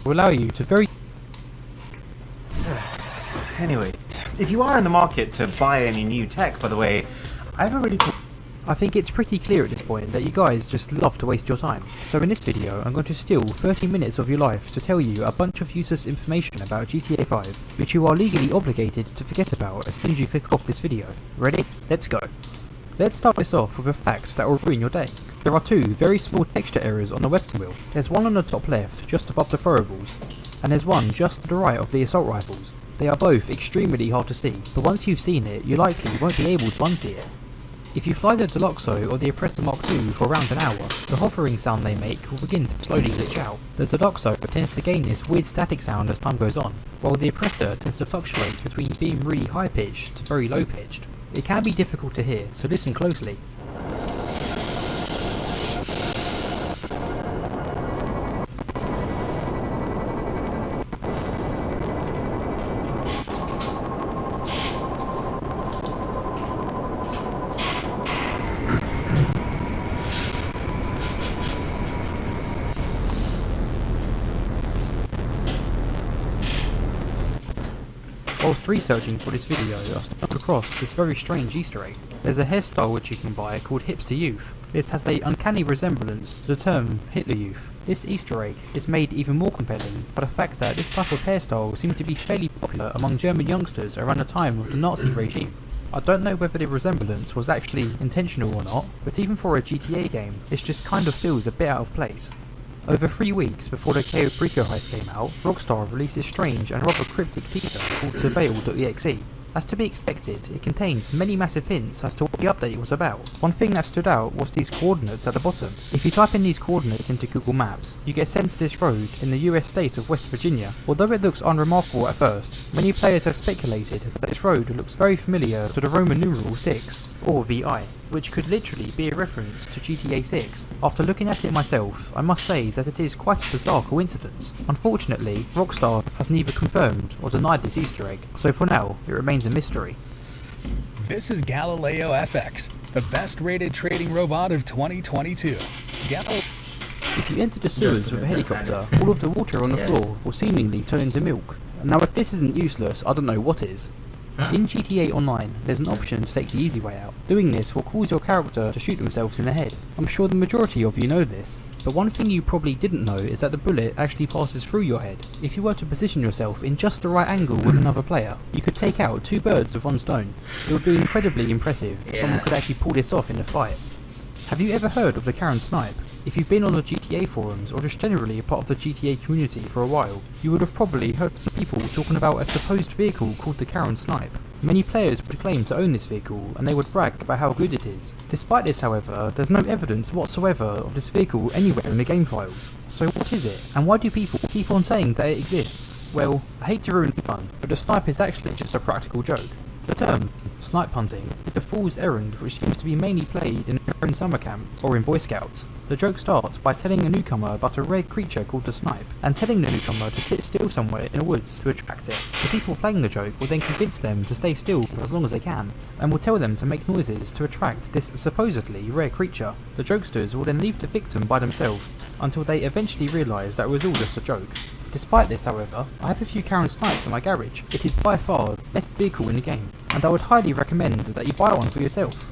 will allow you to very... Anyway, if you are in the market to buy any new tech, by the way, I have a really cool... I think it's pretty clear at this point that you guys just love to waste your time. So in this video, I'm going to steal 30 minutes of your life to tell you a bunch of useless information about GTA 5, which you are legally obligated to forget about as soon as you click off this video. Ready? Let's go. Let's start this off with a fact that will ruin your day. There are two very small texture errors on the weapon wheel. There's one on the top left, just above the throwables, and there's one just to the right of the assault rifles. They are both extremely hard to see, but once you've seen it, you likely won't be able to unsee it. If you fly the Deluxo or the Operacijski Mark II for around an hour, the hovering sound they make will begin to slowly glitch out. The Deluxo tends to gain this weird static sound as time goes on, while the Operacijski tends to fluctuate between being really high pitched to very low pitched. It can be difficult to hear, so listen closely. Whilst researching for this video, I stumbled across this very strange Easter egg. There's a hairstyle which you can buy called Hipster Youth. This has an uncanny resemblance to the term Hitler Youth. This Easter egg is made even more compelling by the fact that this type of hairstyle seemed to be fairly popular among German youngsters around the time of the Nazi regime. I don't know whether the resemblance was actually intentional or not, but even for a GTA game, this just kind of feels a bit out of place. Over 3 weeks before the KO Brico heist came out, Rockstar released a strange and rather cryptic teaser called Surveil.exe. As to be expected, it contains many massive hints as to what the update was about. One thing that stood out was these coordinates at the bottom. If you type in these coordinates into Google Maps, you get sent to this road in the US state of West Virginia. Although it looks unremarkable at first, many players have speculated that this road looks very familiar to the Roman numeral 6, or VI, which could literally be a reference to GTA 6. After looking at it myself, I must say that it is quite a bizarre coincidence. Unfortunately, Rockstar has neither confirmed or denied this Easter egg, so for now, it remains a mystery. This is Galileo FX, the best rated trading robot of 2022. If you enter the sewers with a helicopter, all of the water on the floor will seemingly turn into milk. Now if this isn't useless, I don't know what is. In GTA Online, there's an option to take the easy way out. Doing this will cause your character to shoot themselves in the head. I'm sure the majority of you know this, but one thing you probably didn't know is that the bullet actually passes through your head. If you were to position yourself in just the right angle with another player, you could take out 2 birds with 1 stone. It would be incredibly impressive if someone could actually pull this off in a fight. Have you ever heard of the Karen Snipe? If you've been on the GTA forums or just generally a part of the GTA community for a while, you would have probably heard people talking about a supposed vehicle called the Karen Snipe. Many players would claim to own this vehicle and they would brag about how good it is. Despite this, however, there's no evidence whatsoever of this vehicle anywhere in the game files. So what is it? And why do people keep on saying that it exists? Well, I hate to ruin the fun, but the snipe is actually just a practical joke. The term snipe hunting is a fool's errand which seems to be mainly played in your own summer camp or in Boy Scouts. The joke starts by telling a newcomer about a rare creature called the snipe, and telling the newcomer to sit still somewhere in the woods to attract it. The people playing the joke will then convince them to stay still for as long as they can, and will tell them to make noises to attract this supposedly rare creature. The jokesters will then leave the victim by themselves until they eventually realise that it was all just a joke. Despite this, however, I have a few Karen Snipes in my garage. It is by far the best vehicle in the game, and I would highly recommend that you buy one for yourself.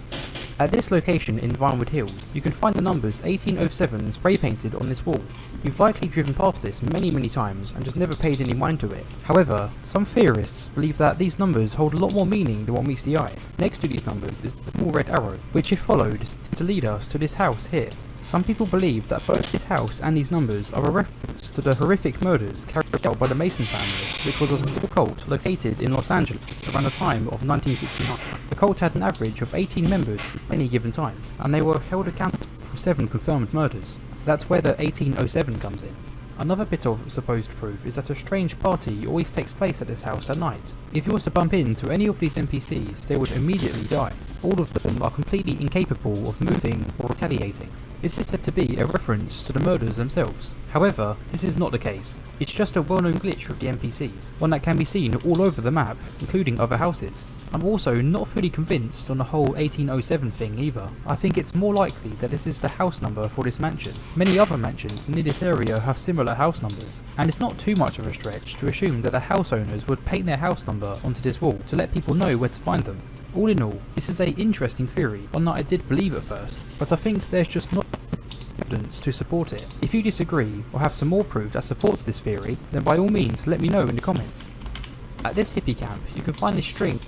At this location in Vinewood Hills, you can find the numbers 1807 spray painted on this wall. You've likely driven past this many times and just never paid any mind to it. However, some theorists believe that these numbers hold a lot more meaning than what meets the eye. Next to these numbers is a small red arrow, which if followed seems to lead us to this house here. Some people believe that both this house and these numbers are a reference to the horrific murders carried out by the Mason family, which was a small cult located in Los Angeles around the time of 1969. The cult had an average of 18 members at any given time, and they were held accountable for 7 confirmed murders. That's where the 1807 comes in. Another bit of supposed proof is that a strange party always takes place at this house at night. If you was to bump into any of these NPCs, they would immediately die. All of them are completely incapable of moving or retaliating. This is said to be a reference to the murders themselves. However, this is not the case. It's just a well-known glitch with the NPCs, one that can be seen all over the map, including other houses. I'm also not fully convinced on the whole 1807 thing either. I think it's more likely that this is the house number for this mansion. Many other mansions near this area have similar house numbers, and it's not too much of a stretch to assume that the house owners would paint their house number onto this wall to let people know where to find them. All in all, this is an interesting theory, one that I did believe at first, but I think there's just not evidence to support it. If you disagree or have some more proof that supports this theory, then by all means let me know in the comments. At this hippie camp you can find this string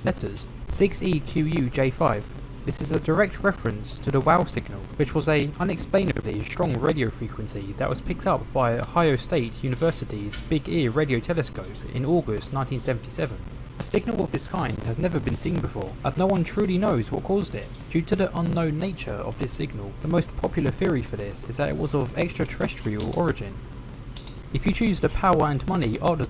letters 6EQUJ5. This is a direct reference to the WOW signal, which was a unexplainably strong radio frequency that was picked up by Ohio State University's Big Ear radio telescope in August 1977. A signal of this kind has never been seen before, and no one truly knows what caused it. Due to the unknown nature of this signal, the most popular theory for this is that it was of extraterrestrial origin. If you choose the power and money of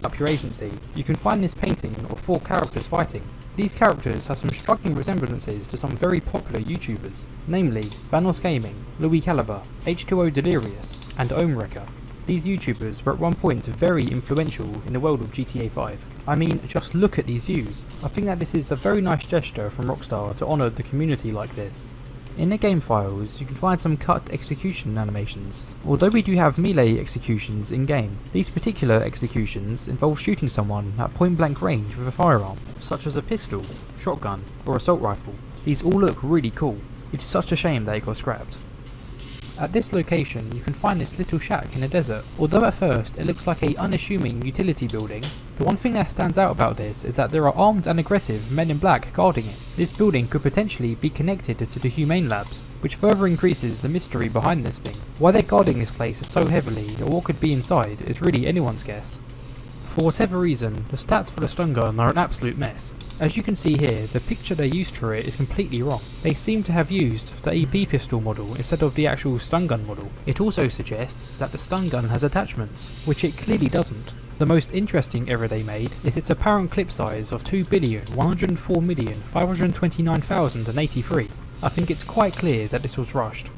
up your agency, you can find this painting of 4 characters fighting. These characters have some striking resemblances to some very popular YouTubers, namely Vanos Gaming, Louis Caliber, H2O Delirious, and Ohmwrecker. These YouTubers were at one point very influential in the world of GTA 5. I mean, just look at these views. I think that this is a very nice gesture from Rockstar to honour the community like this. In the game files, you can find some cut execution animations. Although we do have melee executions in game, these particular executions involve shooting someone at point blank range with a firearm, such as a pistol, shotgun, or assault rifle. These all look really cool. It's such a shame they got scrapped. At this location you can find this little shack in the desert. Although at first it looks like a unassuming utility building, the one thing that stands out about this is that there are armed and aggressive men in black guarding it. This building could potentially be connected to the Humane Labs, which further increases the mystery behind this thing. Why they're guarding this place so heavily or what could be inside is really anyone's guess. For whatever reason, the stats for the stun gun are an absolute mess. As you can see here, the picture they used for it is completely wrong. They seem to have used the EP pistol model instead of the actual stun gun model. It also suggests that the stun gun has attachments, which it clearly doesn't. The most interesting error they made is its apparent clip size of 2,104,529,083. I think it's quite clear that this was rushed.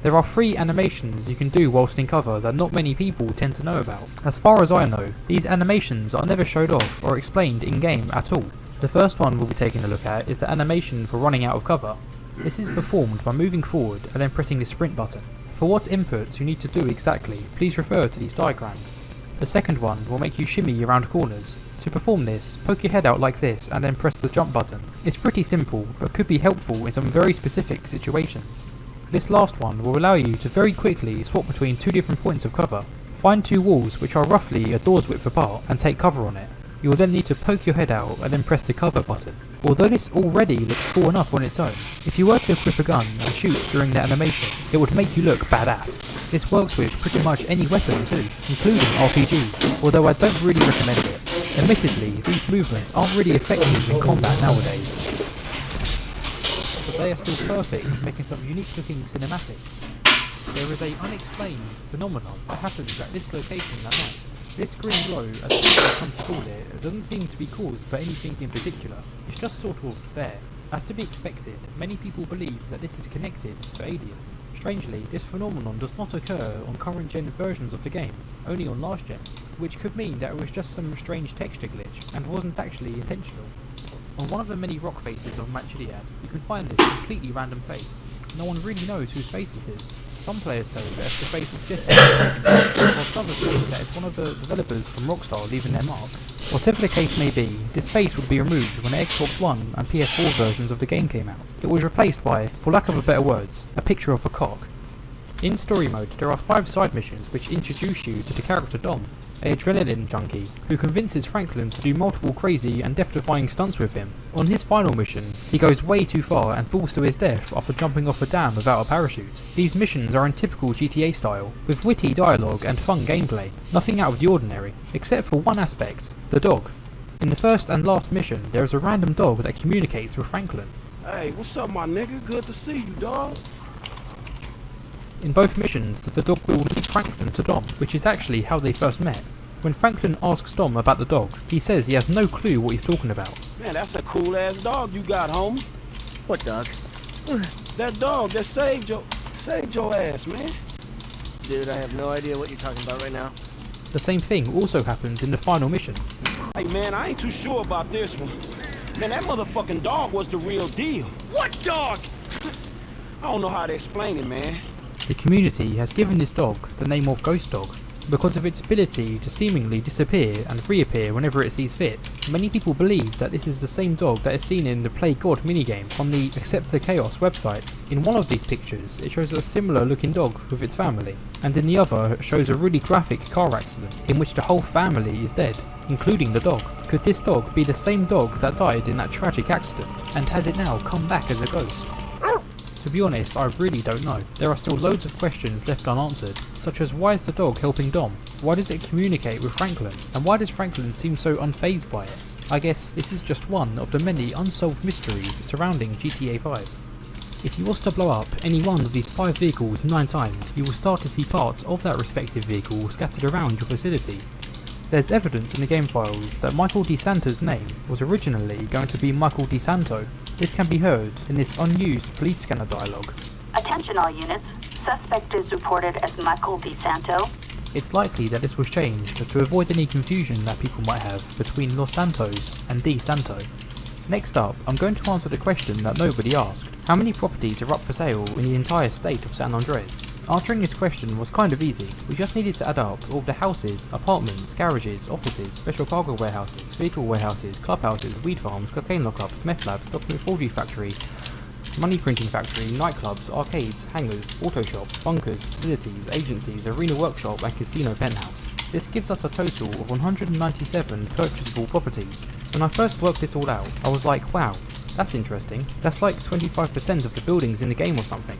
There are 3 animations you can do whilst in cover that not many people tend to know about. As far as I know, these animations are never showed off or explained in-game at all. The first one we'll be taking a look at is the animation for running out of cover. This is performed by moving forward and then pressing the sprint button. For what inputs you need to do exactly, please refer to these diagrams. The second one will make you shimmy around corners. To perform this, poke your head out like this and then press the jump button. It's pretty simple, but could be helpful in some very specific situations. This last one will allow you to very quickly swap between 2 different points of cover. Find 2 walls which are roughly a door's width apart and take cover on it. You will then need to poke your head out and then press the cover button. Although this already looks cool enough on its own, if you were to equip a gun and shoot during the animation, it would make you look badass. This works with pretty much any weapon too, including RPGs, although I don't really recommend it. Admittedly, these movements aren't really effective in combat nowadays, but they are still perfect for making some unique looking cinematics. There is an unexplained phenomenon that happens at this location at night. This green glow, as people have come to call it, doesn't seem to be caused by anything in particular. It's just sort of there. As to be expected, many people believe that this is connected to aliens. Strangely, this phenomenon does not occur on current gen versions of the game, only on last gen, which could mean that it was just some strange texture glitch and wasn't actually intentional. On one of the many rock faces of Manchiliad, you can find this completely random face. No one really knows whose face this is. Some players say that it's the face of Jesse, whilst others say that it's one of the developers from Rockstar leaving their mark. Whatever the case may be, this face would be removed when the Xbox One and PS4 versions of the game came out. It was replaced by, for lack of better words, a picture of a cock. In story mode, there are 5 side missions which introduce you to the character Dom, an adrenaline junkie who convinces Franklin to do multiple crazy and death-defying stunts with him. On his final mission, he goes way too far and falls to his death after jumping off a dam without a parachute. These missions are in typical GTA style, with witty dialogue and fun gameplay, nothing out of the ordinary, except for one aspect, the dog. In the first and last mission, there is a random dog that communicates with Franklin. Hey, what's up, my nigga? Good to see you, dog. In both missions, the dog will lead Franklin to Dom, which is actually how they first met. When Franklin asks Dom about the dog, he says he has no clue what he's talking about. Man, that's a cool-ass dog you got, homie. What dog? That dog that saved your ass, man. Dude, I have no idea what you're talking about right now. The same thing also happens in the final mission. Hey, man, I ain't too sure about this one. Man, that motherfucking dog was the real deal. What dog? I don't know how to explain it, man. The community has given this dog the name of Ghost Dog because of its ability to seemingly disappear and reappear whenever it sees fit. Many people believe that this is the same dog that is seen in the Play God minigame on the Accept the Chaos website. In one of these pictures it shows a similar looking dog with its family, and in the other it shows a really graphic car accident in which the whole family is dead, including the dog. Could this dog be the same dog that died in that tragic accident, and has it now come back as a ghost? To be honest, I really don't know. There are still loads of questions left unanswered, such as why is the dog helping Dom? Why does it communicate with Franklin? And why does Franklin seem so unfazed by it? I guess this is just one of the many unsolved mysteries surrounding GTA 5. If you was to blow up any one of these 5 vehicles 9 times, you will start to see parts of that respective vehicle scattered around your facility. There's evidence in the game files that Michael DeSanto's name was originally going to be Michael DeSanto. This can be heard in this unused police scanner dialogue. Attention all units. Suspect is reported as Michael DeSanto. It's likely that this was changed to avoid any confusion that people might have between Los Santos and DeSanto. Next up, I'm going to answer the question that nobody asked. How many properties are up for sale in the entire state of San Andreas? Answering this question was kind of easy. We just needed to add up all of the houses, apartments, garages, offices, special cargo warehouses, vehicle warehouses, clubhouses, weed farms, cocaine lockups, meth labs, document forgery factory, money printing factory, nightclubs, arcades, hangars, auto shops, bunkers, facilities, agencies, arena workshop and casino penthouse. This gives us a total of 197 purchasable properties. When I first worked this all out, I was like, wow, that's interesting. That's like 25% of the buildings in the game or something.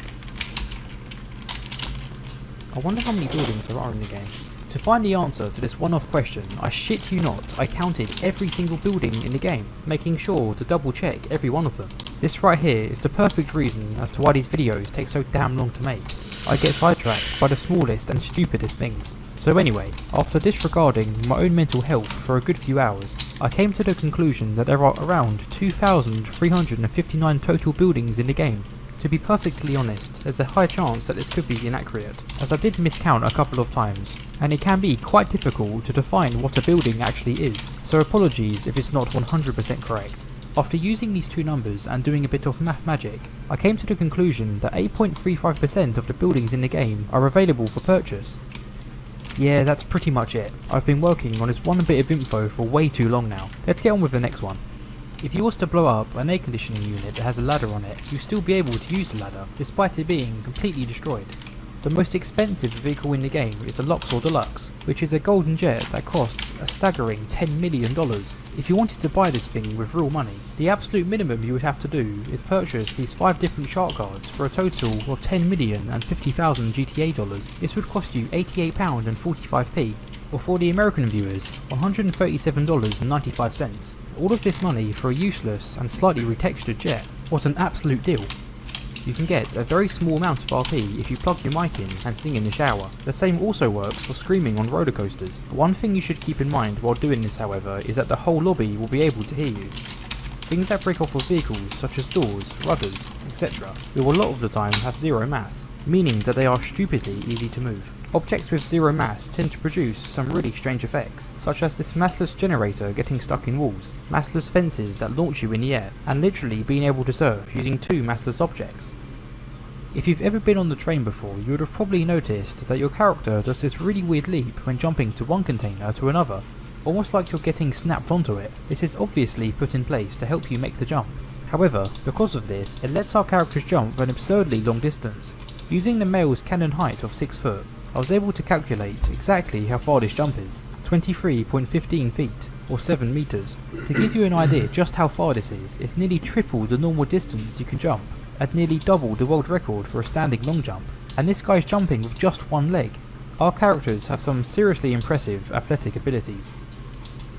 I wonder how many buildings there are in the game. To find the answer to this one-off question, I shit you not, I counted every single building in the game, making sure to double check every one of them. This right here is the perfect reason as to why these videos take so damn long to make. I get sidetracked by the smallest and stupidest things. So anyway, after disregarding my own mental health for a good few hours, I came to the conclusion that there are around 2,359 total buildings in the game. To be perfectly honest, there's a high chance that this could be inaccurate, as I did miscount a couple of times, and it can be quite difficult to define what a building actually is, so apologies if it's not 100% correct. After using these two numbers and doing a bit of math magic, I came to the conclusion that 8.35% of the buildings in the game are available for purchase. Yeah, that's pretty much it. I've been working on this one bit of info for way too long now. Let's get on with the next one. If you was to blow up an air conditioning unit that has a ladder on it, you'll still be able to use the ladder, despite it being completely destroyed. The most expensive vehicle in the game is the Luxor Deluxe, which is a golden jet that costs a staggering $10 million. If you wanted to buy this thing with real money, the absolute minimum you would have to do is purchase these 5 different shark cards for a total of $10,050,000 GTA dollars. This would cost you £88.45p, or for the American viewers, $137.95. All of this money for a useless and slightly retextured jet. What an absolute deal. You can get a very small amount of RP if you plug your mic in and sing in the shower. The same also works for screaming on roller coasters. One thing you should keep in mind while doing this, however, is that the whole lobby will be able to hear you. Things that break off of vehicles, such as doors, rudders, etc., will a lot of the time have zero mass, meaning that they are stupidly easy to move. Objects with zero mass tend to produce some really strange effects, such as this massless generator getting stuck in walls, massless fences that launch you in the air, and literally being able to surf using 2 massless objects. If you've ever been on the train before, you would have probably noticed that your character does this really weird leap when jumping to one container to another, almost like you're getting snapped onto it. This is obviously put in place to help you make the jump. However, because of this, it lets our characters jump an absurdly long distance. Using the male's cannon height of 6 foot, I was able to calculate exactly how far this jump is, 23.15 feet, or 7 meters. To give you an idea just how far this is, it's nearly triple the normal distance you can jump, and nearly double the world record for a standing long jump. And this guy's jumping with just one leg. Our characters have some seriously impressive athletic abilities.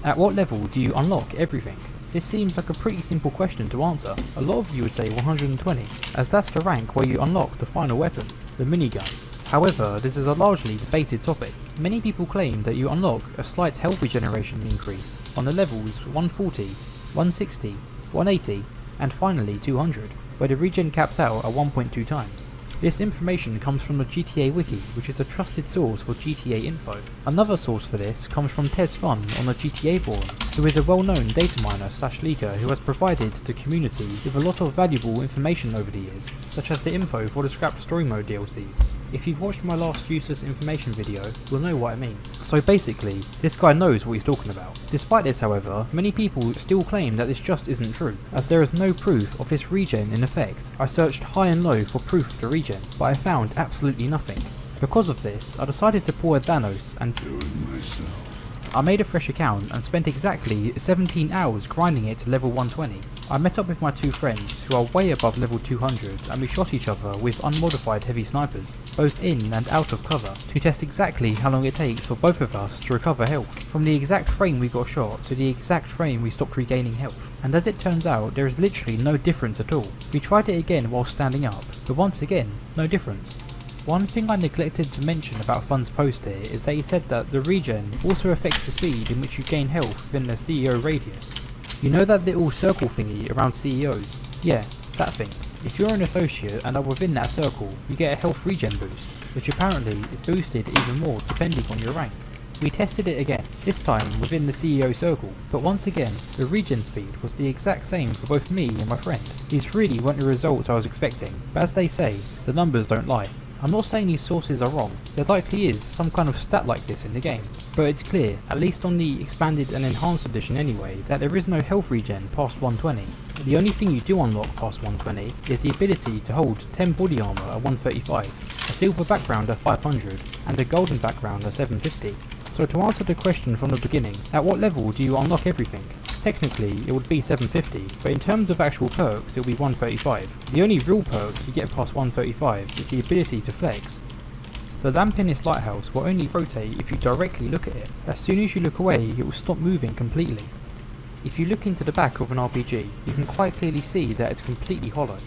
At what level do you unlock everything? This seems like a pretty simple question to answer. A lot of you would say 120, as that's the rank where you unlock the final weapon, the minigun. However, this is a largely debated topic. Many people claim that you unlock a slight health regeneration increase on the levels 140, 160, 180, and finally 200, where the regen caps out at 1.2 times. This information comes from the GTA Wiki, which is a trusted source for GTA info. Another source for this comes from Tez Fun on the GTA forum, who is a well-known data miner / leaker who has provided the community with a lot of valuable information over the years, such as the info for the scrapped story mode DLCs. If you've watched my last useless information video, you'll know what I mean. So basically, this guy knows what he's talking about. Despite this, however, many people still claim that this just isn't true, as there is no proof of this regen in effect. I searched high and low for proof of the regen, but I found absolutely nothing. Because of this, I decided to pull a Thanos and I made a fresh account and spent exactly 17 hours grinding it to level 120. I met up with my two friends, who are way above level 200, and we shot each other with unmodified heavy snipers, both in and out of cover, to test exactly how long it takes for both of us to recover health, from the exact frame we got shot to the exact frame we stopped regaining health. And as it turns out, there is literally no difference at all. We tried it again while standing up, but once again, no difference. One thing I neglected to mention about Fun's post here is that he said that the regen also affects the speed in which you gain health within the CEO radius. You know that little circle thingy around CEOs? Yeah, that thing. If you're an associate and are within that circle, you get a health regen boost, which apparently is boosted even more depending on your rank. We tested it again, this time within the CEO circle, but once again, the regen speed was the exact same for both me and my friend. These really weren't the results I was expecting, but as they say, the numbers don't lie. I'm not saying these sources are wrong, there likely is some kind of stat like this in the game, but it's clear, at least on the expanded and enhanced edition anyway, that there is no health regen past 120. The only thing you do unlock past 120 is the ability to hold 10 body armor at 135, a silver background at 500, and a golden background at 750. So to answer the question from the beginning, at what level do you unlock everything? Technically, it would be 750, but in terms of actual perks, it will be 135. The only real perk you get past 135 is the ability to flex. The lamp in this lighthouse will only rotate if you directly look at it. As soon as you look away, it will stop moving completely. If you look into the back of an RPG, you can quite clearly see that it's completely hollow.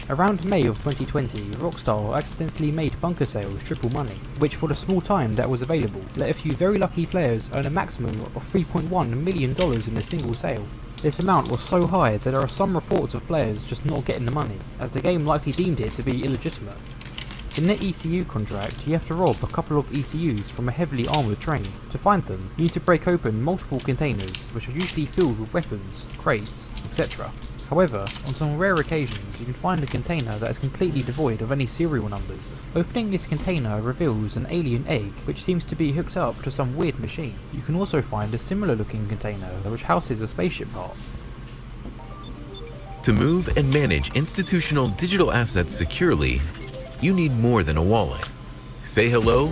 Around May of 2020, Rockstar accidentally made bunker sales triple money, which for the small time that was available, let a few very lucky players earn a maximum of $3.1 million in a single sale. This amount was so high that there are some reports of players just not getting the money, as the game likely deemed it to be illegitimate. In the ECU contract, you have to rob a couple of ECUs from a heavily armoured train. To find them, you need to break open multiple containers, which are usually filled with weapons, crates, etc. However, on some rare occasions, you can find a container that is completely devoid of any serial numbers. Opening this container reveals an alien egg, which seems to be hooked up to some weird machine. You can also find a similar looking container which houses a spaceship part. To move and manage institutional digital assets securely, you need more than a wallet. Say hello.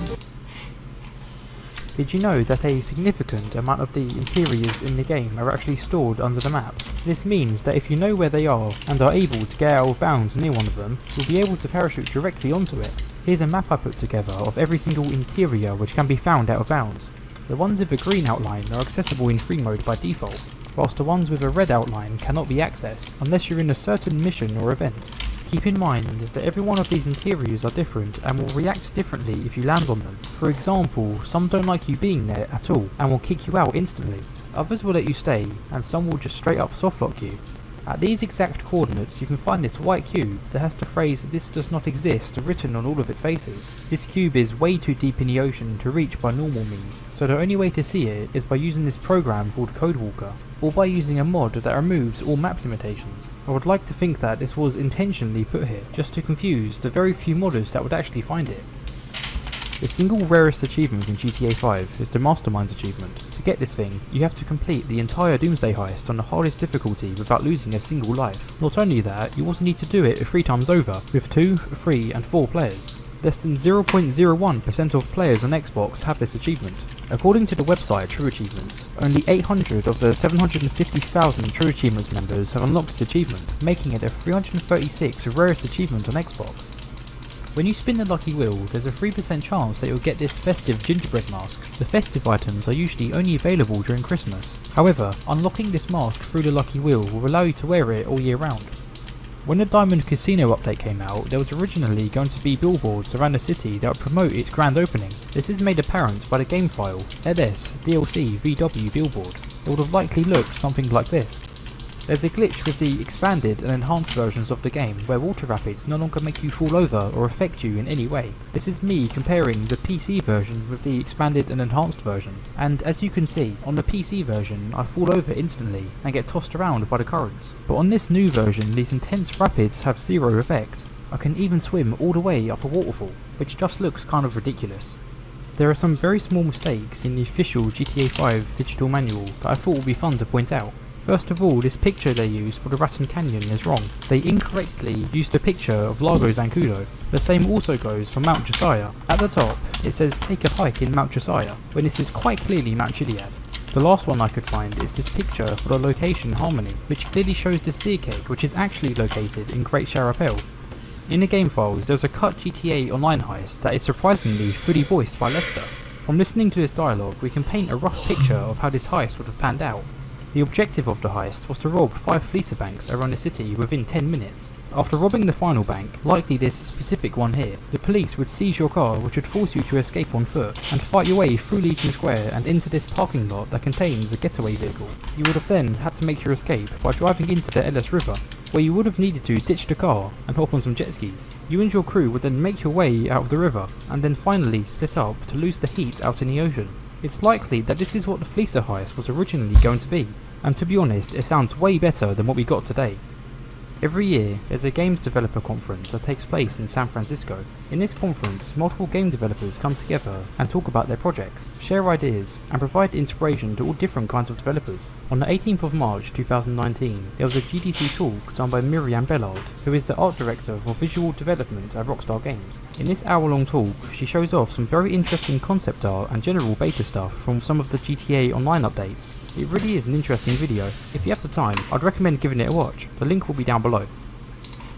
Did you know that a significant amount of the interiors in the game are actually stored under the map? This means that if you know where they are and are able to get out of bounds near one of them, you'll be able to parachute directly onto it. Here's a map I put together of every single interior which can be found out of bounds. The ones with a green outline are accessible in free mode by default, whilst the ones with a red outline cannot be accessed unless you're in a certain mission or event. Keep in mind that every one of these interiors are different and will react differently if you land on them. For example, some don't like you being there at all and will kick you out instantly. Others will let you stay, and some will just straight up softlock you. At these exact coordinates you can find this white cube that has the phrase "this does not exist" written on all of its faces. This cube is way too deep in the ocean to reach by normal means, so the only way to see it is by using this program called Codewalker, or by using a mod that removes all map limitations. I would like to think that this was intentionally put here, just to confuse the very few modders that would actually find it. The single rarest achievement in GTA 5 is the Masterminds achievement. To get this thing, you have to complete the entire Doomsday heist on the hardest difficulty without losing a single life. Not only that, you also need to do it 3 times over, with 2, 3 and 4 players. Less than 0.01% of players on Xbox have this achievement. According to the website True Achievements, only 800 of the 750,000 True Achievements members have unlocked this achievement, making it the 336 rarest achievement on Xbox. When you spin the lucky wheel, there's a 3% chance that you'll get this festive gingerbread mask. The festive items are usually only available during Christmas. However, unlocking this mask through the lucky wheel will allow you to wear it all year round. When the Diamond Casino update came out, there was originally going to be billboards around the city that would promote its grand opening. This is made apparent by the game file, LS DLC VW billboard. It would have likely looked something like this. There's a glitch with the expanded and enhanced versions of the game where water rapids no longer make you fall over or affect you in any way. This is me comparing the PC version with the expanded and enhanced version, and as you can see, on the PC version I fall over instantly and get tossed around by the currents, but on this new version these intense rapids have zero effect. I can even swim all the way up a waterfall, which just looks kind of ridiculous. There are some very small mistakes in the official GTA 5 digital manual that I thought would be fun to point out. First of all, this picture they used for the Raton Canyon is wrong. They incorrectly used a picture of Lago Zancudo. The same also goes for Mount Josiah. At the top, it says take a hike in Mount Josiah, when this is quite clearly Mount Chiliad. The last one I could find is this picture for the location Harmony, which clearly shows this beer keg which is actually located in Great Charapel. In the game files, there's a cut GTA Online heist that is surprisingly fully voiced by Lester. From listening to this dialogue, we can paint a rough picture of how this heist would have panned out. The objective of the heist was to rob 5 fleecer banks around the city within 10 minutes. After robbing the final bank, likely this specific one here, the police would seize your car which would force you to escape on foot, and fight your way through Legion Square and into this parking lot that contains a getaway vehicle. You would have then had to make your escape by driving into the Ellis River, where you would have needed to ditch the car and hop on some jet skis. You and your crew would then make your way out of the river, and then finally split up to lose the heat out in the ocean. It's likely that this is what the fleecer heist was originally going to be, and to be honest, it sounds way better than what we got today. Every year, there's a games developer conference that takes place in San Francisco. In this conference, multiple game developers come together and talk about their projects, share ideas, and provide inspiration to all different kinds of developers. On the 18th of March 2019, there was a GDC talk done by Miriam Bellard, who is the art director for visual development at Rockstar Games. In this hour-long talk, she shows off some very interesting concept art and general beta stuff from some of the GTA Online updates. It really is an interesting video. If you have the time, I'd recommend giving it a watch. The link will be down below.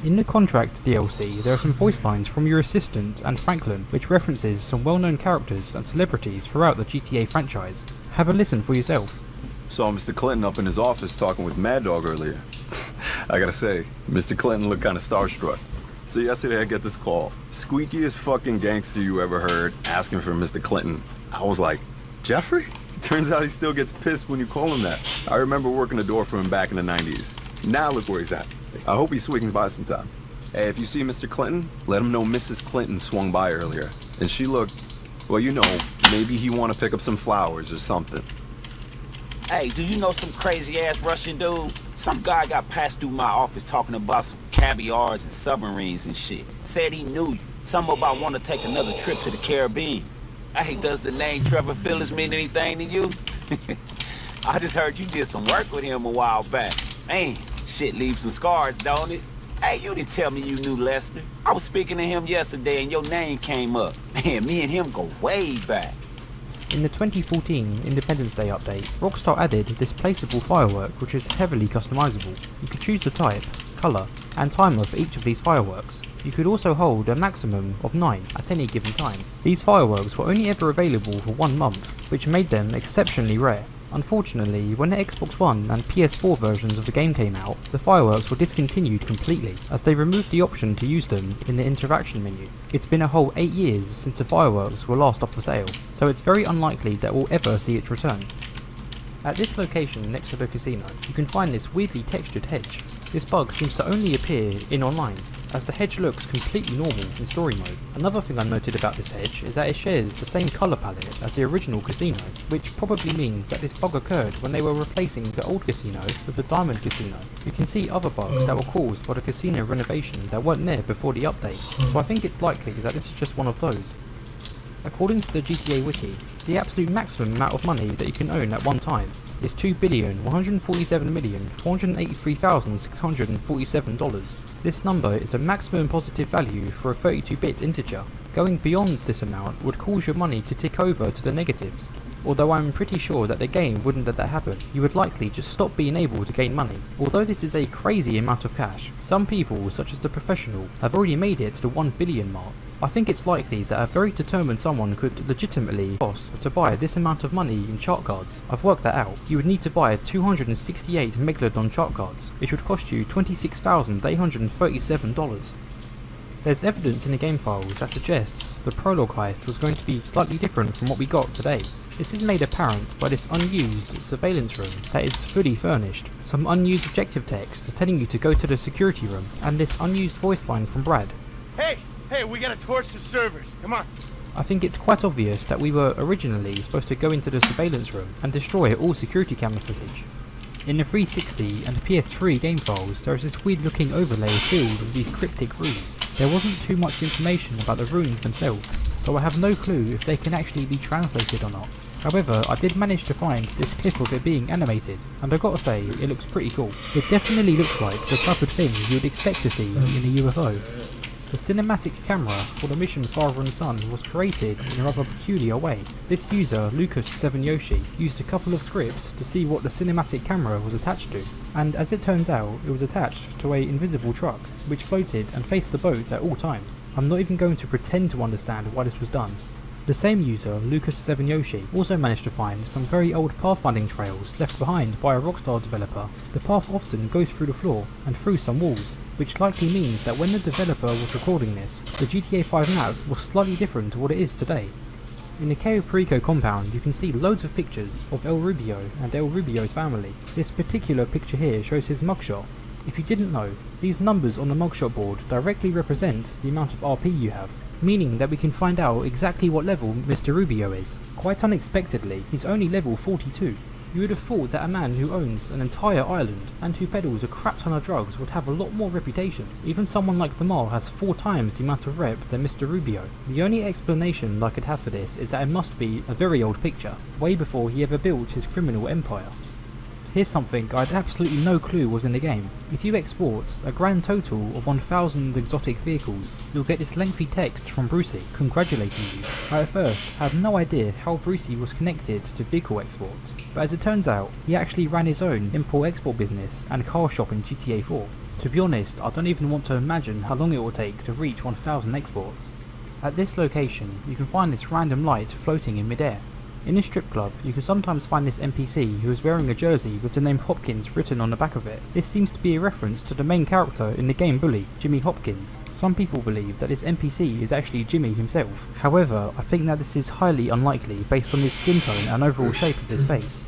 In the Contract DLC, there are some voice lines from your assistant and Franklin, which references some well-known characters and celebrities throughout the GTA franchise. Have a listen for yourself. Saw Mr. Clinton up in his office talking with Mad Dog earlier. I gotta say, Mr. Clinton looked kinda starstruck. So yesterday I get this call. Squeakiest fucking gangster you ever heard, asking for Mr. Clinton. I was like, Jeffrey? Turns out he still gets pissed when you call him that. I remember working the door for him back in the 90s. Now look where he's at. I hope he swings by sometime. Hey, if you see Mr. Clinton, let him know Mrs. Clinton swung by earlier. And she looked, well, you know, maybe he want to pick up some flowers or something. Hey, do you know some crazy-ass Russian dude? Some guy got passed through my office talking about some caviars and submarines and shit. Said he knew you. Something about want to take another trip to the Caribbean. Hey, does the name Trevor Phillips mean anything to you? I just heard you did some work with him a while back. Man, shit leaves some scars, don't it? Hey, you didn't tell me you knew Lester. I was speaking to him yesterday and your name came up. Man, me and him go way back. In the 2014 Independence Day update, Rockstar added this placeable firework which is heavily customizable. You could choose the type, colour, and timer for each of these fireworks. You could also hold a maximum of 9 at any given time. These fireworks were only ever available for 1 month, which made them exceptionally rare. Unfortunately, when the Xbox One and PS4 versions of the game came out, the fireworks were discontinued completely, as they removed the option to use them in the interaction menu. It's been a whole 8 years since the fireworks were last up for sale, so it's very unlikely that we'll ever see its return. At this location next to the casino, you can find this weirdly textured hedge. This bug seems to only appear in online, as the hedge looks completely normal in story mode. Another thing I noted about this hedge is that it shares the same colour palette as the original casino, which probably means that this bug occurred when they were replacing the old casino with the Diamond Casino. You can see other bugs that were caused by the casino renovation that weren't there before the update, so I think it's likely that this is just one of those. According to the GTA Wiki, the absolute maximum amount of money that you can own at one time is $2,147,483,647. This number is a maximum positive value for a 32-bit integer. Going beyond this amount would cause your money to tick over to the negatives. Although I'm pretty sure that the game wouldn't let that happen, you would likely just stop being able to gain money. Although this is a crazy amount of cash, some people, such as the professional, have already made it to the 1 billion mark. I think it's likely that a very determined someone could legitimately cost to buy this amount of money in chart cards. I've worked that out. You would need to buy 268 Megalodon chart cards, which would cost you $26,837. There's evidence in the game files that suggests the prologue heist was going to be slightly different from what we got today. This is made apparent by this unused surveillance room that is fully furnished, some unused objective text telling you to go to the security room, and this unused voice line from Brad. Hey, we gotta torch the servers. Come on. I think it's quite obvious that we were originally supposed to go into the surveillance room and destroy all security camera footage. In the 360 and PS3 game files, there is this weird looking overlay filled with these cryptic runes. There wasn't too much information about the runes themselves, so I have no clue if they can actually be translated or not. However, I did manage to find this clip of it being animated, and I gotta say, it looks pretty cool. It definitely looks like the type of thing you would expect to see in a UFO. The cinematic camera for the mission Father and Son was created in a rather peculiar way. This user, Lucas7Yoshi, used a couple of scripts to see what the cinematic camera was attached to, and as it turns out, it was attached to an invisible truck, which floated and faced the boat at all times. I'm not even going to pretend to understand why this was done. The same user, Lucas7Yoshi, also managed to find some very old pathfinding trails left behind by a Rockstar developer. The path often goes through the floor and through some walls, which likely means that when the developer was recording this, the GTA 5 map was slightly different to what it is today. In the Cayo Perico compound, you can see loads of pictures of El Rubio and El Rubio's family. This particular picture here shows his mugshot. If you didn't know, these numbers on the mugshot board directly represent the amount of RP you have, meaning that we can find out exactly what level Mr. Rubio is. Quite unexpectedly, he's only level 42. You would have thought that a man who owns an entire island and who peddles a crap ton of drugs would have a lot more reputation. Even someone like Thamar has 4 times the amount of rep than Mr. Rubio. The only explanation I could have for this is that it must be a very old picture, way before he ever built his criminal empire. Here's something I had absolutely no clue was in the game. If you export a grand total of 1000 exotic vehicles, you'll get this lengthy text from Brucey congratulating you. I at first had no idea how Brucey was connected to vehicle exports, but as it turns out, he actually ran his own import-export business and car shop in GTA 4. To be honest, I don't even want to imagine how long it will take to reach 1000 exports. At this location, you can find this random light floating in midair. In a strip club, you can sometimes find this NPC who is wearing a jersey with the name Hopkins written on the back of it. This seems to be a reference to the main character in the game Bully, Jimmy Hopkins. Some people believe that this NPC is actually Jimmy himself. However, I think that this is highly unlikely based on his skin tone and overall shape of his face.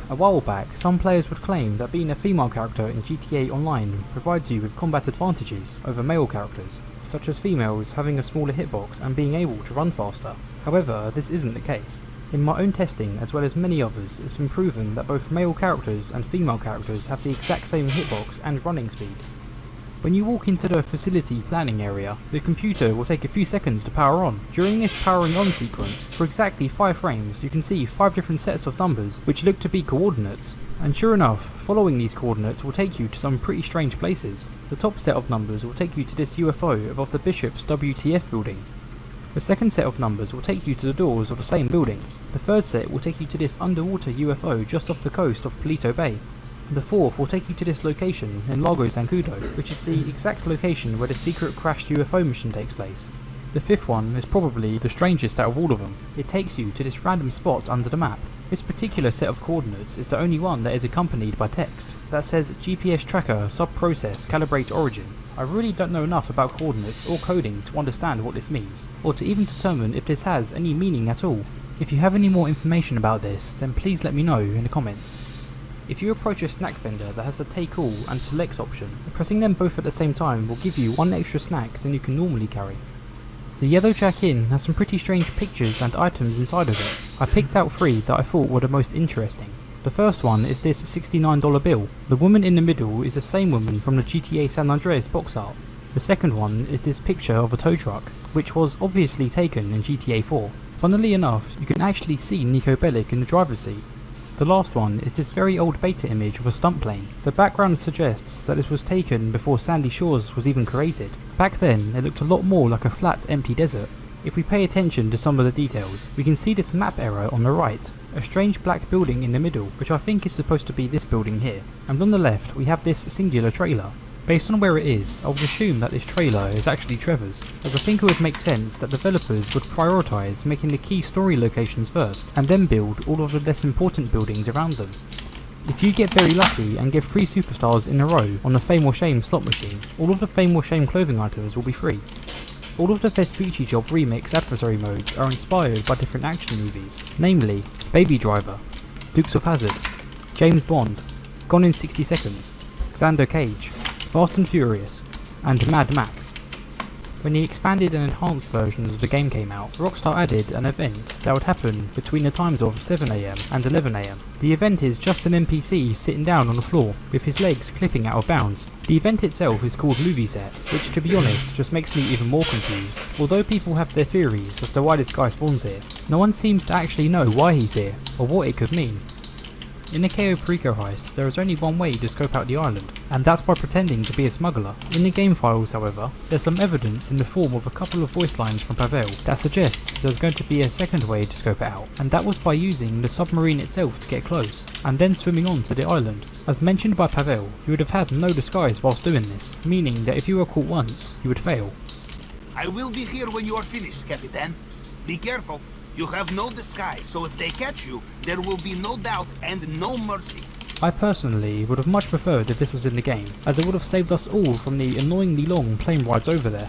A while back, some players would claim that being a female character in GTA Online provides you with combat advantages over male characters, such as females having a smaller hitbox and being able to run faster. However, this isn't the case. In my own testing, as well as many others, it's been proven that both male characters and female characters have the exact same hitbox and running speed. When you walk into the facility planning area, the computer will take a few seconds to power on. During this powering on sequence, for exactly 5 frames, you can see 5 different sets of numbers which look to be coordinates. And sure enough, following these coordinates will take you to some pretty strange places. The top set of numbers will take you to this UFO above the Bishop's WTF building. The second set of numbers will take you to the doors of the same building. The third set will take you to this underwater UFO just off the coast of Palito Bay. The fourth will take you to this location in Lago Zancudo, which is the exact location where the secret crashed UFO mission takes place. The fifth one is probably the strangest out of all of them. It takes you to this random spot under the map. This particular set of coordinates is the only one that is accompanied by text that says GPS tracker sub-process calibrate origin. I really don't know enough about coordinates or coding to understand what this means, or to even determine if this has any meaning at all. If you have any more information about this, then please let me know in the comments. If you approach a snack vendor that has the take all and select option, pressing them both at the same time will give you 1 extra snack than you can normally carry. The Yellow Jack Inn has some pretty strange pictures and items inside of it. I picked out 3 that I thought were the most interesting. The first one is this $69 bill. The woman in the middle is the same woman from the GTA San Andreas box art. The second one is this picture of a tow truck, which was obviously taken in GTA 4. Funnily enough, you can actually see Nico Bellic in the driver's seat. The last one is this very old beta image of a stunt plane. The background suggests that this was taken before Sandy Shores was even created. Back then, it looked a lot more like a flat, empty desert. If we pay attention to some of the details, we can see this map error on the right, a strange black building in the middle, which I think is supposed to be this building here, and on the left we have this singular trailer. Based on where it is, I would assume that this trailer is actually Trevor's, as I think it would make sense that developers would prioritise making the key story locations first, and then build all of the less important buildings around them. If you get very lucky and get 3 superstars in a row on the Fame or Shame slot machine, all of the Fame or Shame clothing items will be free. All of the Vespucci Job Remix adversary modes are inspired by different action movies, namely Baby Driver, Dukes of Hazzard, James Bond, Gone in 60 Seconds, Xander Cage, Fast and Furious, and Mad Max. When the expanded and enhanced versions of the game came out, Rockstar added an event that would happen between the times of 7 AM and 11 AM. The event is just an NPC sitting down on the floor, with his legs clipping out of bounds. The event itself is called Movie Set, which to be honest just makes me even more confused. Although people have their theories as to why this guy spawns here, no one seems to actually know why he's here, or what it could mean. In the Cayo Perico heist, there is only one way to scope out the island, and that's by pretending to be a smuggler. In the game files, however, there's some evidence in the form of a couple of voice lines from Pavel that suggests there's going to be a second way to scope it out, and that was by using the submarine itself to get close, and then swimming on to the island. As mentioned by Pavel, you would have had no disguise whilst doing this, meaning that if you were caught once, you would fail. I will be here when you are finished, Capitan. Be careful. You have no disguise, so if they catch you, there will be no doubt and no mercy. I personally would have much preferred if this was in the game, as it would have saved us all from the annoyingly long plane rides over there.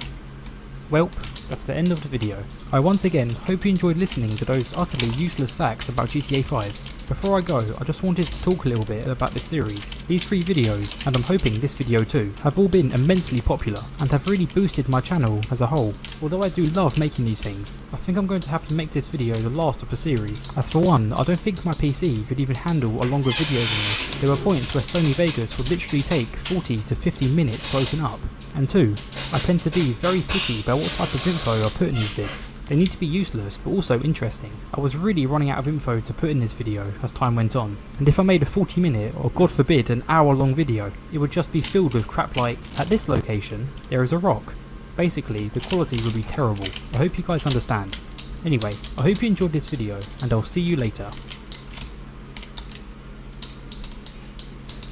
Welp, that's the end of the video. I once again hope you enjoyed listening to those utterly useless facts about GTA 5. Before I go, I just wanted to talk a little bit about this series. These 3 videos, and I'm hoping this video too, have all been immensely popular and have really boosted my channel as a whole. Although I do love making these things, I think I'm going to have to make this video the last of the series. As for one, I don't think my PC could even handle a longer video than this. There were points where Sony Vegas would literally take 40 to 50 minutes to open up. And 2, I tend to be very picky about what type of info I put in these vids. They need to be useless but also interesting. I was really running out of info to put in this video as time went on, and if I made a 40-minute or god forbid an hour-long video, it would just be filled with crap like, at this location, there is a rock. Basically, the quality would be terrible. I hope you guys understand. Anyway, I hope you enjoyed this video, and I'll see you later.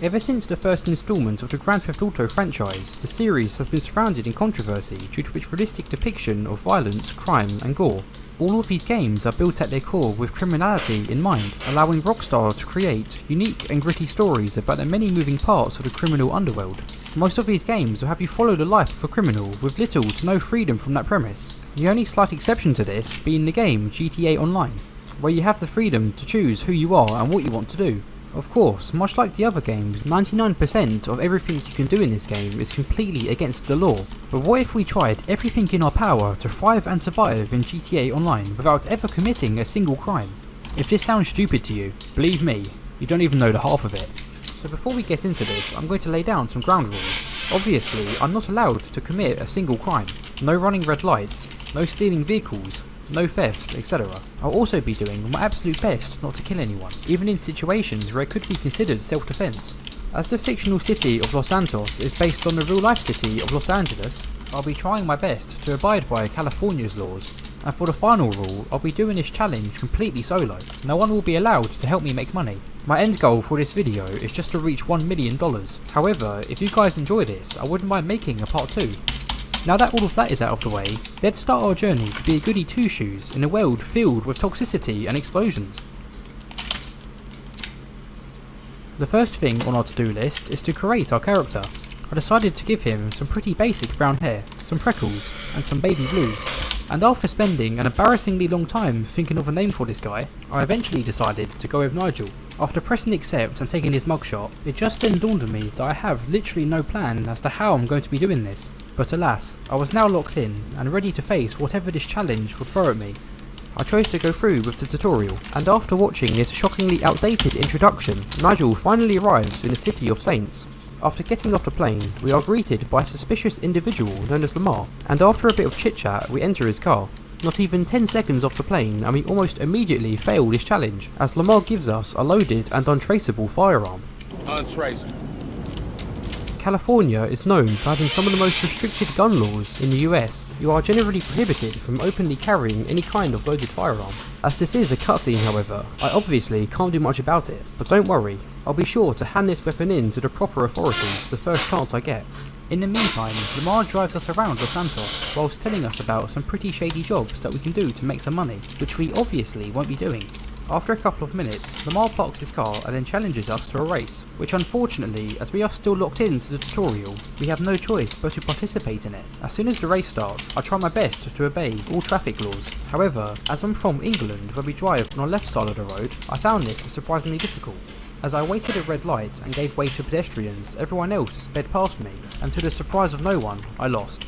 Ever since the first installment of the Grand Theft Auto franchise, the series has been surrounded in controversy due to its realistic depiction of violence, crime and gore. All of these games are built at their core with criminality in mind, allowing Rockstar to create unique and gritty stories about the many moving parts of the criminal underworld. Most of these games will have you follow the life of a criminal with little to no freedom from that premise. The only slight exception to this being the game GTA Online, where you have the freedom to choose who you are and what you want to do. Of course, much like the other games, 99% of everything you can do in this game is completely against the law. But what if we tried everything in our power to thrive and survive in GTA Online without ever committing a single crime? If this sounds stupid to you, believe me, you don't even know the half of it. So before we get into this, I'm going to lay down some ground rules. Obviously, I'm not allowed to commit a single crime. No running red lights, no stealing vehicles, no theft, etc. I'll also be doing my absolute best not to kill anyone, even in situations where it could be considered self-defense. As the fictional city of Los Santos is based on the real-life city of Los Angeles, I'll be trying my best to abide by California's laws. And for the final rule, I'll be doing this challenge completely solo. No one will be allowed to help me make money. My end goal for this video is just to reach $1 million. However, if you guys enjoy this, I wouldn't mind making a part 2. Now that all of that is out of the way, let's start our journey to be a goody two-shoes in a world filled with toxicity and explosions. The first thing on our to-do list is to create our character. I decided to give him some pretty basic brown hair, some freckles, and some baby blues. And after spending an embarrassingly long time thinking of a name for this guy, I eventually decided to go with Nigel. After pressing accept and taking his mugshot, it just then dawned on me that I have literally no plan as to how I'm going to be doing this. But alas, I was now locked in and ready to face whatever this challenge would throw at me. I chose to go through with the tutorial, and after watching this shockingly outdated introduction, Nigel finally arrives in the city of Saints. After getting off the plane, we are greeted by a suspicious individual known as Lamar, and after a bit of chit-chat we enter his car. Not even 10 seconds off the plane and we almost immediately fail this challenge, as Lamar gives us a loaded and untraceable firearm. Untraceable. California is known for having some of the most restricted gun laws in the US. You are generally prohibited from openly carrying any kind of loaded firearm. As this is a cutscene however, I obviously can't do much about it, but don't worry, I'll be sure to hand this weapon in to the proper authorities the first chance I get. In the meantime, Lamar drives us around Los Santos whilst telling us about some pretty shady jobs that we can do to make some money, which we obviously won't be doing. After a couple of minutes, Lamar parks his car and then challenges us to a race, which unfortunately, as we are still locked into the tutorial, we have no choice but to participate in it. As soon as the race starts, I try my best to obey all traffic laws. However, as I'm from England where we drive on the left side of the road, I found this surprisingly difficult. As I waited at red lights and gave way to pedestrians, everyone else sped past me, and to the surprise of no one, I lost.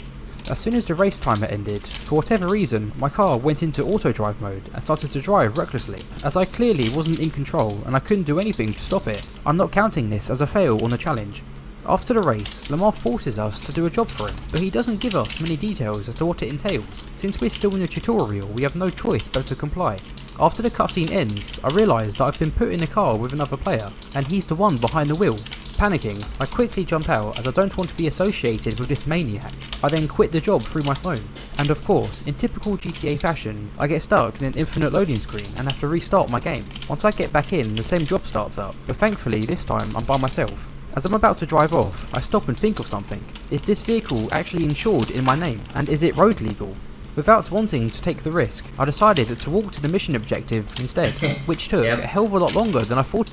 As soon as the race timer ended, for whatever reason, my car went into auto drive mode and started to drive recklessly, as I clearly wasn't in control and I couldn't do anything to stop it. I'm not counting this as a fail on the challenge. After the race, Lamar forces us to do a job for him, but he doesn't give us many details as to what it entails. Since we're still in the tutorial, we have no choice but to comply. After the cutscene ends, I realise that I've been put in a car with another player, and he's the one behind the wheel. Panicking, I quickly jump out as I don't want to be associated with this maniac. I then quit the job through my phone. And of course, in typical GTA fashion, I get stuck in an infinite loading screen and have to restart my game. Once I get back in, the same job starts up, but thankfully this time I'm by myself. As I'm about to drive off, I stop and think of something. Is this vehicle actually insured in my name? And is it road legal? Without wanting to take the risk, I decided to walk to the mission objective instead, which took a hell of a lot longer than I thought.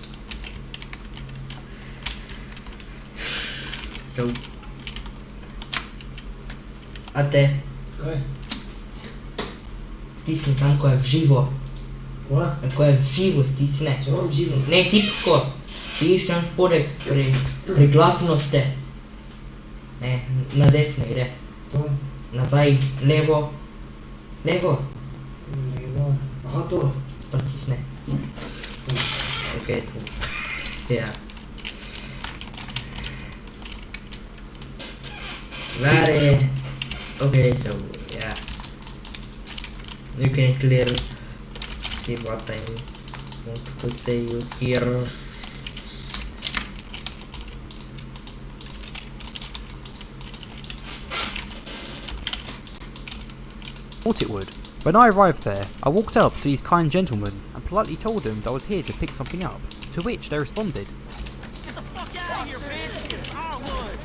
So, até stisni tam ko je vživo. Ko je vživo stisne. Ne tipko. Vidiš tam spodaj pri glasnosti. Ne, na desno ide. Nazaj, levo. Levo. Aha, to. Pa stisne. Okay. Yeah. Okay, so yeah, you can clearly see what I want to say here. Thought it would. When I arrived there, I walked up to these kind gentlemen and politely told them that I was here to pick something up, to which they responded. Get the fuck out of here, bitch! It's our wood!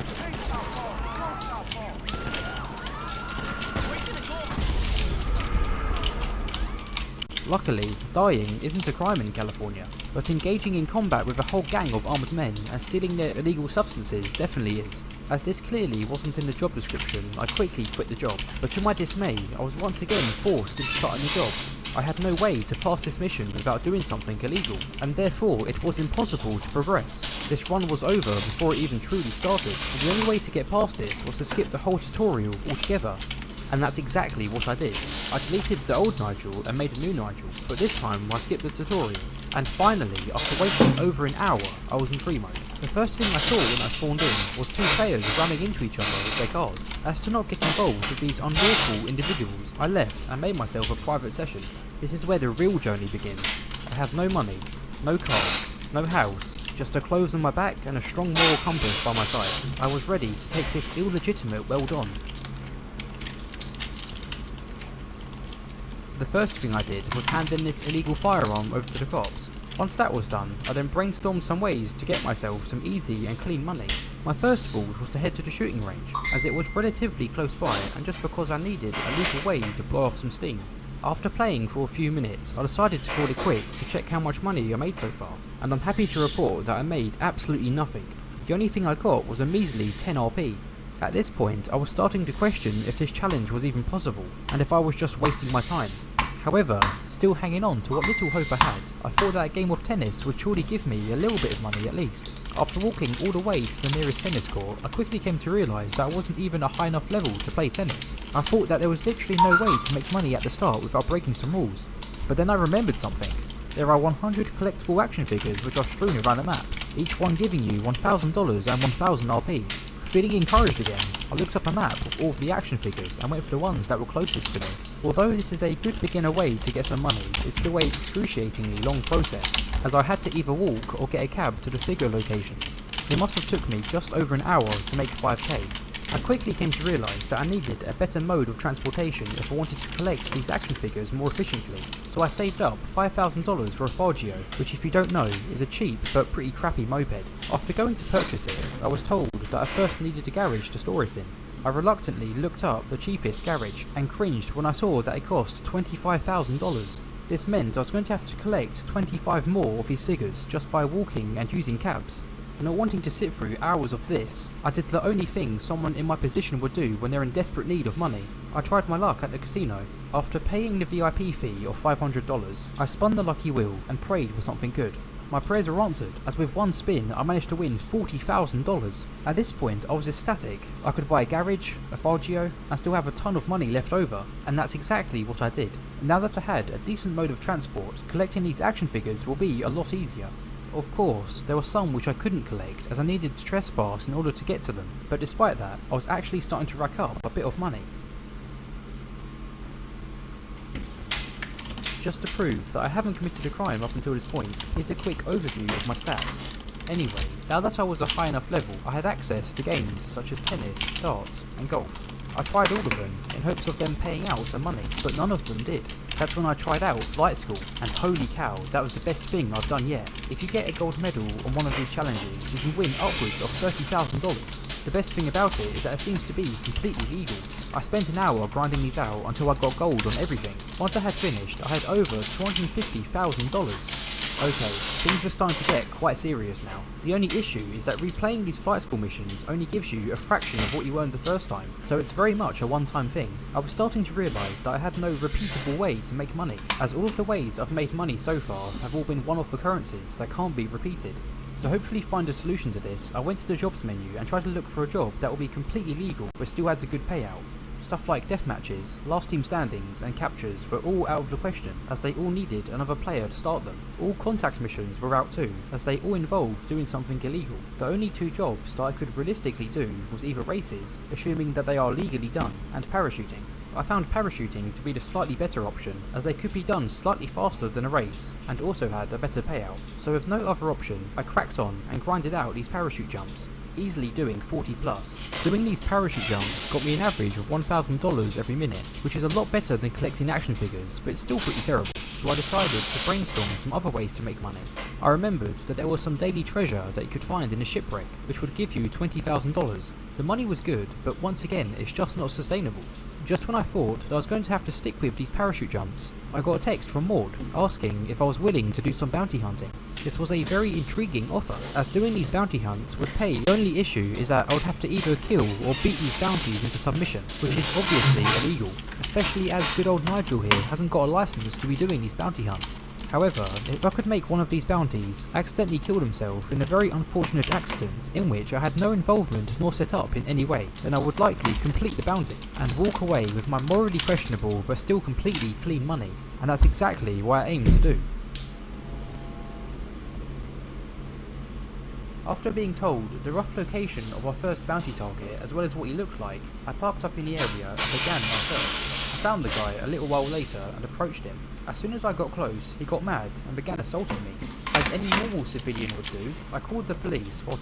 Luckily, dying isn't a crime in California, but engaging in combat with a whole gang of armed men and stealing their illegal substances definitely is. As this clearly wasn't in the job description, I quickly quit the job, but to my dismay, I was once again forced into starting the job. I had no way to pass this mission without doing something illegal, and therefore it was impossible to progress. This run was over before it even truly started, and the only way to get past this was to skip the whole tutorial altogether. And that's exactly what I did. I deleted the old Nigel and made a new Nigel, but this time I skipped the tutorial. And finally, after waiting over an hour, I was in free mode. The first thing I saw when I spawned in was two players running into each other with their cars. As to not get involved with these unlawful individuals, I left and made myself a private session. This is where the real journey begins. I have no money, no cars, no house, just the clothes on my back and a strong moral compass by my side. I was ready to take this illegitimate weld on. The first thing I did was hand in this illegal firearm over to the cops. Once that was done, I then brainstormed some ways to get myself some easy and clean money. My first thought was to head to the shooting range, as it was relatively close by and just because I needed a legal way to blow off some steam. After playing for a few minutes, I decided to call it quits to check how much money I made so far, and I'm happy to report that I made absolutely nothing. The only thing I got was a measly 10 RP. At this point, I was starting to question if this challenge was even possible, and if I was just wasting my time. However, still hanging on to what little hope I had, I thought that a game of tennis would surely give me a little bit of money at least. After walking all the way to the nearest tennis court, I quickly came to realise that I wasn't even a high enough level to play tennis. I thought that there was literally no way to make money at the start without breaking some rules. But then I remembered something. There are 100 collectible action figures which are strewn around the map, each one giving you $1,000 and 1000 RP. Feeling encouraged again, I looked up a map of all of the action figures and went for the ones that were closest to me. Although this is a good beginner way to get some money, it's still an excruciatingly long process, as I had to either walk or get a cab to the figure locations. It must have took me just over an hour to make 5k. I quickly came to realise that I needed a better mode of transportation if I wanted to collect these action figures more efficiently, so I saved up $5,000 for a Fargio, which if you don't know is a cheap but pretty crappy moped. After going to purchase it, I was told that I first needed a garage to store it in. I reluctantly looked up the cheapest garage and cringed when I saw that it cost $25,000. This meant I was going to have to collect 25 more of these figures just by walking and using cabs. Not wanting to sit through hours of this, I did the only thing someone in my position would do when they're in desperate need of money. I tried my luck at the casino. After paying the VIP fee of $500, I spun the lucky wheel and prayed for something good. My prayers were answered, as with one spin I managed to win $40,000. At this point I was ecstatic. I could buy a garage, a Fargio, and still have a ton of money left over, and that's exactly what I did. Now that I had a decent mode of transport, collecting these action figures will be a lot easier. Of course, there were some which I couldn't collect as I needed to trespass in order to get to them, but despite that, I was actually starting to rack up a bit of money. Just to prove that I haven't committed a crime up until this point, here's a quick overview of my stats. Anyway, now that I was a high enough level, I had access to games such as tennis, darts, and golf. I tried all of them in hopes of them paying out some money, but none of them did. That's when I tried out flight school, and holy cow, that was the best thing I've done yet. If you get a gold medal on one of these challenges, you can win upwards of $30,000. The best thing about it is that it seems to be completely legal. I spent an hour grinding these out until I got gold on everything. Once I had finished, I had over $250,000. Okay, things were starting to get quite serious now. The only issue is that replaying these flight school missions only gives you a fraction of what you earned the first time, so it's very much a one-time thing. I was starting to realise that I had no repeatable way to make money, as all of the ways I've made money so far have all been one-off occurrences that can't be repeated. To hopefully find a solution to this, I went to the jobs menu and tried to look for a job that will be completely legal but still has a good payout. Stuff like deathmatches, last team standings, and captures were all out of the question, as they all needed another player to start them. All contact missions were out too, as they all involved doing something illegal. The only two jobs that I could realistically do was either races, assuming that they are legally done, and parachuting. I found parachuting to be the slightly better option, as they could be done slightly faster than a race, and also had a better payout. So with no other option, I cracked on and grinded out these parachute jumps, easily doing 40 plus. Doing these parachute jumps got me an average of $1,000 every minute, which is a lot better than collecting action figures, but it's still pretty terrible, so I decided to brainstorm some other ways to make money. I remembered that there was some daily treasure that you could find in a shipwreck, which would give you $20,000. The money was good, but once again, it's just not sustainable. Just when I thought that I was going to have to stick with these parachute jumps, I got a text from Maud asking if I was willing to do some bounty hunting. This was a very intriguing offer, as doing these bounty hunts would pay. The only issue is that I would have to either kill or beat these bounties into submission, which is obviously illegal, especially as good old Nigel here hasn't got a license to be doing these bounty hunts. However, if I could make one of these bounties accidentally killed himself in a very unfortunate accident in which I had no involvement nor set up in any way, then I would likely complete the bounty and walk away with my morally questionable but still completely clean money, and that's exactly what I aim to do. After being told the rough location of our first bounty target as well as what he looked like, I parked up in the area and began my search. I found the guy a little while later and approached him. As soon as I got close, he got mad and began assaulting me. As any normal civilian would do, I called the police or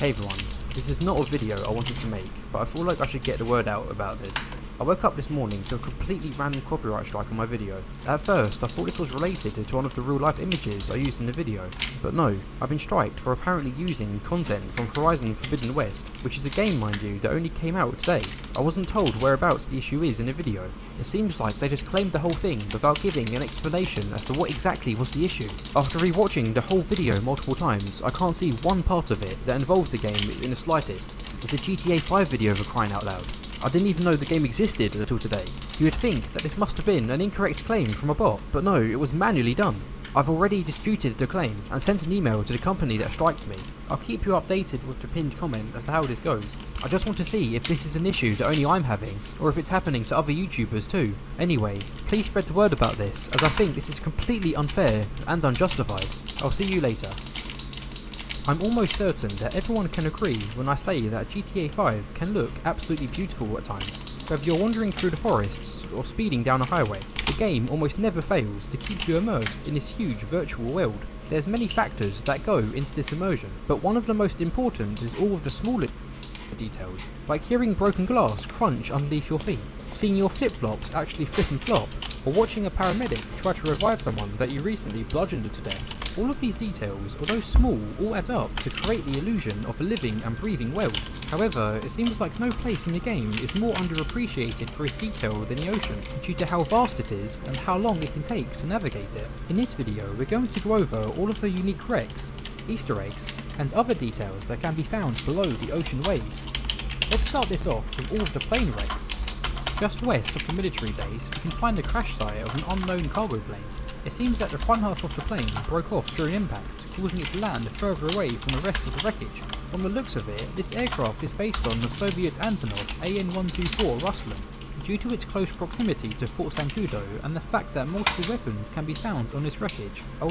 Hey everyone, this is not a video I wanted to make, but I feel like I should get the word out about this. I woke up this morning to a completely random copyright strike on my video. At first I thought this was related to one of the real life images I used in the video, but no, I've been striked for apparently using content from Horizon Forbidden West, which is a game mind you that only came out today. I wasn't told whereabouts the issue is in the video. It seems like they just claimed the whole thing without giving an explanation as to what exactly was the issue. After rewatching the whole video multiple times, I can't see one part of it that involves the game in the slightest. It's a GTA 5 video for crying out loud. I didn't even know the game existed until today. You would think that this must have been an incorrect claim from a bot, but no, it was manually done. I've already disputed the claim and sent an email to the company that striked me. I'll keep you updated with the pinned comment as to how this goes. I just want to see if this is an issue that only I'm having, or if it's happening to other YouTubers too. Anyway, please spread the word about this, as I think this is completely unfair and unjustified. I'll see you later. I'm almost certain that everyone can agree when I say that GTA 5 can look absolutely beautiful at times. Whether you're wandering through the forests or speeding down a highway, the game almost never fails to keep you immersed in this huge virtual world. There's many factors that go into this immersion, but one of the most important is all of the smaller details, like hearing broken glass crunch underneath your feet, seeing your flip-flops actually flip and flop, or watching a paramedic try to revive someone that you recently bludgeoned to death. All of these details, although small, all add up to create the illusion of a living and breathing world. However, it seems like no place in the game is more underappreciated for its detail than the ocean, due to how vast it is and how long it can take to navigate it. In this video, we're going to go over all of the unique wrecks, Easter eggs, and other details that can be found below the ocean waves. Let's start this off with all of the plane wrecks. Just west of the military base, we can find the crash site of an unknown cargo plane. It seems that the front half of the plane broke off during impact, causing it to land further away from the rest of the wreckage. From the looks of it, this aircraft is based on the Soviet Antonov AN-124 Ruslan. Due to its close proximity to Fort Sankudo and the fact that multiple weapons can be found on this wreckage, I would